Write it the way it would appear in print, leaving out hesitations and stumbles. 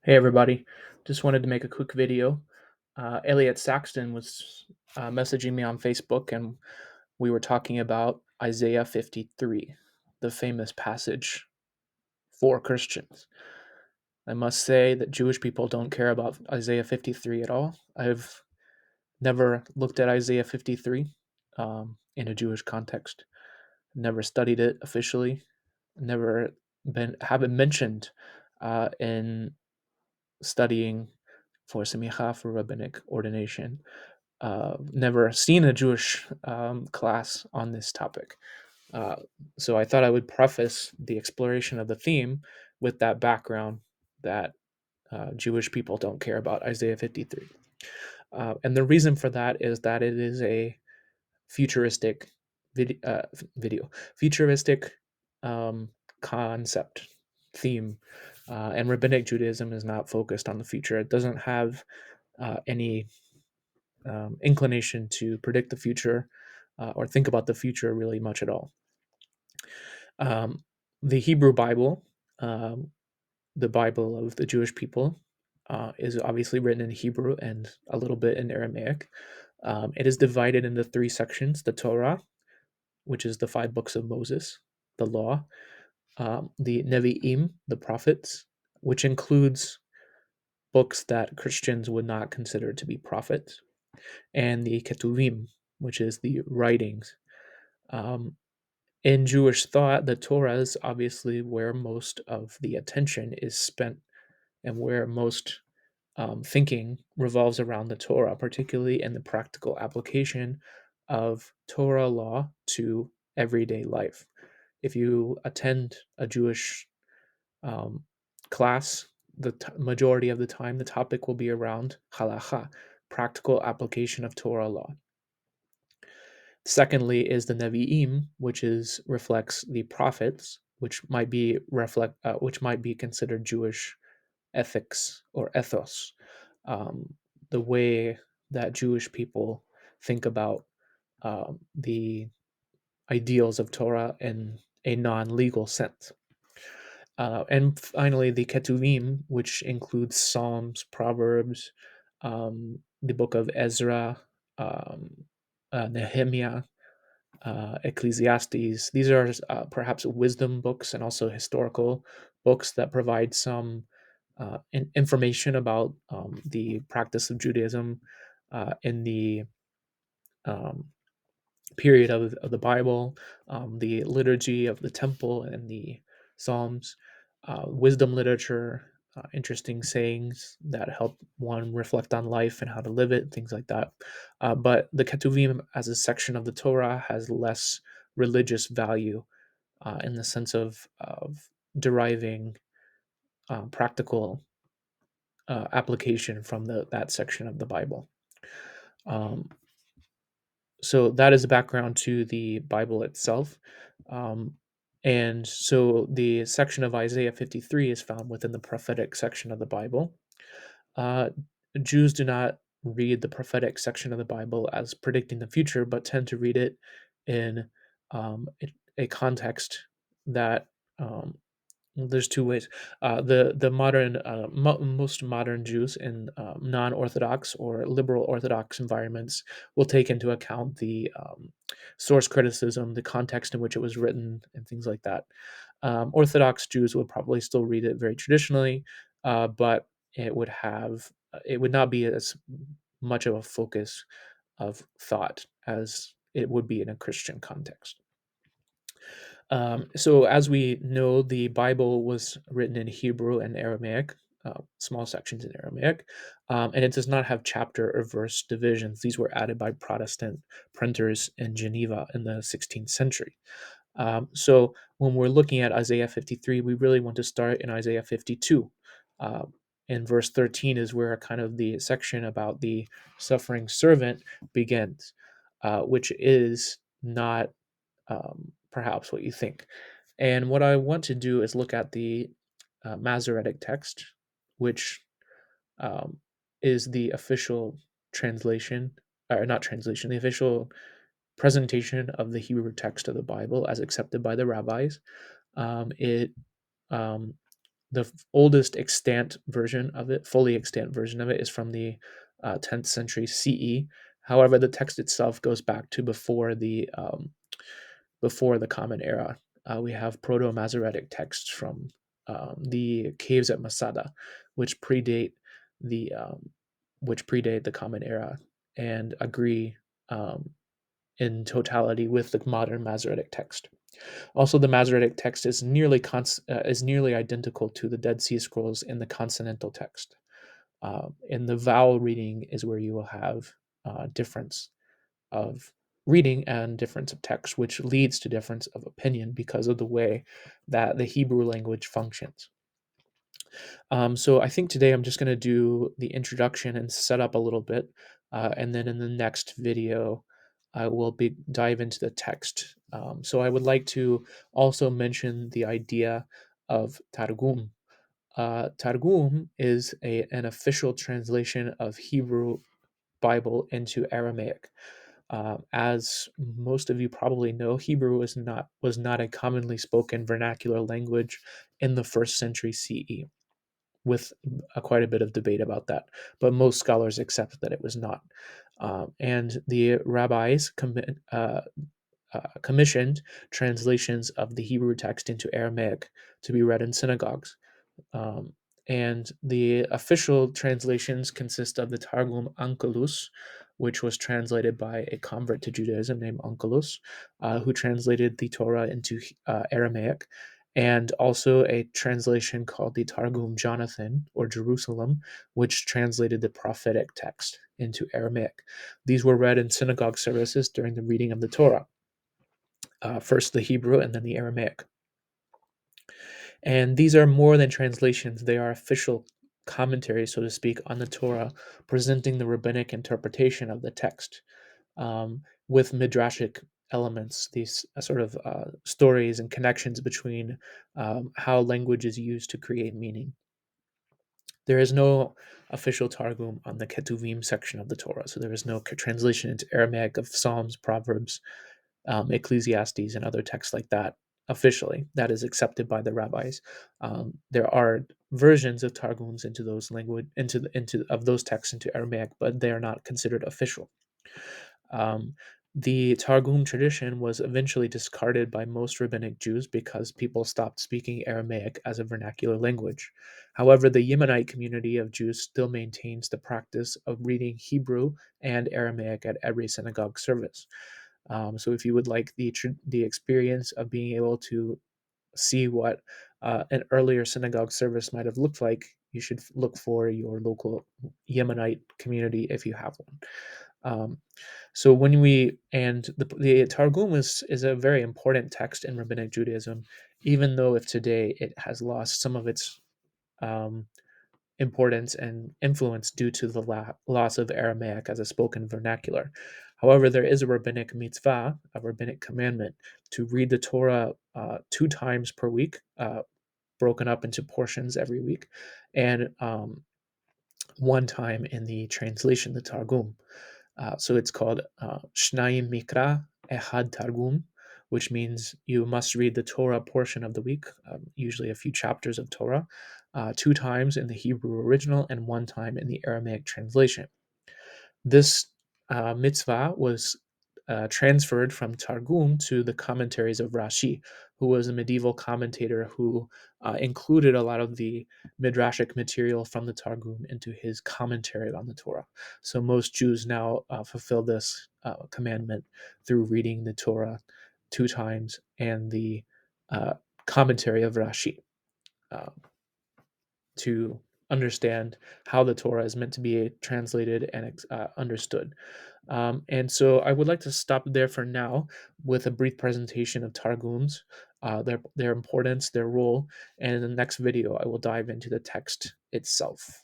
Hey everybody, just wanted to make a quick video. Elliot Saxton was messaging me on Facebook, and we were talking about Isaiah 53, the famous passage for Christians. I must say that Jewish people don't care about Isaiah 53 at all. I've never looked at Isaiah 53 in a Jewish context, never studied it officially, never been have it mentioned in studying for semicha, for rabbinic ordination. Never seen a Jewish class on this topic. Uh, so I thought I would preface the exploration of the theme with that background that Jewish people don't care about Isaiah 53. And the reason for that is that it is a futuristic video, futuristic um, concept, theme. And rabbinic Judaism is not focused on the future. It doesn't have any inclination to predict the future or think about the future really much at all. Um, the Hebrew Bible, um, the Bible of the Jewish people, is obviously written in Hebrew and a little bit in Aramaic. It is divided into three sections: the Torah, which is the five books of Moses, the law, the Nevi'im, the prophets, which includes books that Christians would not consider to be prophets, and the Ketuvim, which is the writings. Um, in Jewish thought, the Torah is obviously where most of the attention is spent and where most thinking revolves around the Torah, particularly in the practical application of Torah law to everyday life. If you attend a Jewish um, class, the majority of the time, the topic will be around halacha, practical application of Torah law. Secondly, is the Nevi'im, which is reflects the prophets, which might be considered Jewish ethics or ethos, um, the way that Jewish people think about the ideals of Torah in a non-legal sense. And finally, the Ketuvim, which includes Psalms, Proverbs, the book of Ezra, um, Nehemiah, Ecclesiastes. These are perhaps wisdom books and also historical books that provide some information about the practice of Judaism in the um, period of the Bible, the liturgy of the temple and the Psalms, wisdom literature, interesting sayings that help one reflect on life and how to live it, things like that. But the Ketuvim, as a section of the Torah, has less religious value in the sense of deriving practical application from that section of the Bible. Um, so that is the background to the Bible itself. Um, and so the section of Isaiah 53 is found within the prophetic section of the Bible. Uh, Jews do not read the prophetic section of the Bible as predicting the future, but tend to read it in a context that there's two ways. The modern most modern Jews in non-Orthodox or liberal Orthodox environments will take into account the source criticism, the context in which it was written, and things like that. Orthodox Jews would probably still read it very traditionally, but it would not be as much of a focus of thought as it would be in a Christian context. So, as we know, the Bible was written in Hebrew and Aramaic, small sections in Aramaic, and it does not have chapter or verse divisions. These were added by Protestant printers in Geneva in the 16th century. So, when we're looking at Isaiah 53, we really want to start in Isaiah 52. Uh, in verse 13 is where kind of the section about the suffering servant begins, which is not perhaps what you think. And what I want to do is look at the Masoretic text, which um, is the official translation, or not translation, the official presentation of the Hebrew text of the Bible as accepted by the rabbis. It um, oldest extant version of it, fully extant version of it, is from the 10th century CE. However, the text itself goes back to before the Common Era. We have Proto-Masoretic texts from the caves at Masada, which predate the Common Era and agree um, in totality with the modern Masoretic text. Also, the Masoretic text is nearly identical to the Dead Sea Scrolls in the consonantal text. In the vowel reading is where you will have difference of reading and difference of text, which leads to difference of opinion because of the way that the Hebrew language functions. So I think today I'm just going to do the introduction and set up a little bit, and then in the next video, I will dive into the text. So I would like to also mention the idea of Targum. Targum is an official translation of Hebrew Bible into Aramaic. As most of you probably know, Hebrew was not a commonly spoken vernacular language in the first century CE, with quite a bit of debate about that. But most scholars accept that it was not. And the rabbis commissioned translations of the Hebrew text into Aramaic to be read in synagogues. Um, and the official translations consist of the Targum Onkelos, which was translated by a convert to Judaism named Onkelos, who translated the Torah into Aramaic, and also a translation called the Targum Jonathan or Jerusalem, which translated the prophetic text into Aramaic. These were read in synagogue services during the reading of the Torah, first the Hebrew and then the Aramaic. And these are more than translations, they are official commentaries, so to speak, on the Torah, presenting the rabbinic interpretation of the text with midrashic elements, these sort of stories and connections between how language is used to create meaning. There is no official Targum on the Ketuvim section of the Torah, so there is no translation into Aramaic of Psalms, Proverbs, Ecclesiastes, and other texts like that officially. That is accepted by the rabbis. There are versions of targums into those language into of those texts into Aramaic, but they are not considered official. Um, the Targum tradition was eventually discarded by most rabbinic Jews because people stopped speaking Aramaic as a vernacular language. However, the Yemenite community of Jews still maintains the practice of reading Hebrew and Aramaic at every synagogue service. So if you would like the experience of being able to see what an earlier synagogue service might have looked like, you should look for your local Yemenite community if you have one. So when we and the Targum is a very important text in rabbinic Judaism, even though if today it has lost some of its um, importance and influence due to the loss of Aramaic as a spoken vernacular. However, there is a rabbinic mitzvah, a rabbinic commandment, to read the Torah 2 times per week, broken up into portions every week, and 1 time in the translation, the Targum. So it's called Shnayim Mikra Ehad Targum, which means you must read the Torah portion of the week, usually a few chapters of Torah, 2 times in the Hebrew original and 1 time in the Aramaic translation. This mitzvah was transferred from Targum to the commentaries of Rashi, who was a medieval commentator who included a lot of the midrashic material from the Targum into his commentary on the Torah. So most Jews now fulfill this commandment through reading the Torah 2 times and the uh, commentary of Rashi uh, to understand how the Torah is meant to be translated and understood. And so I would like to stop there for now with a brief presentation of Targums, their importance, their role, and in the next video I will dive into the text itself.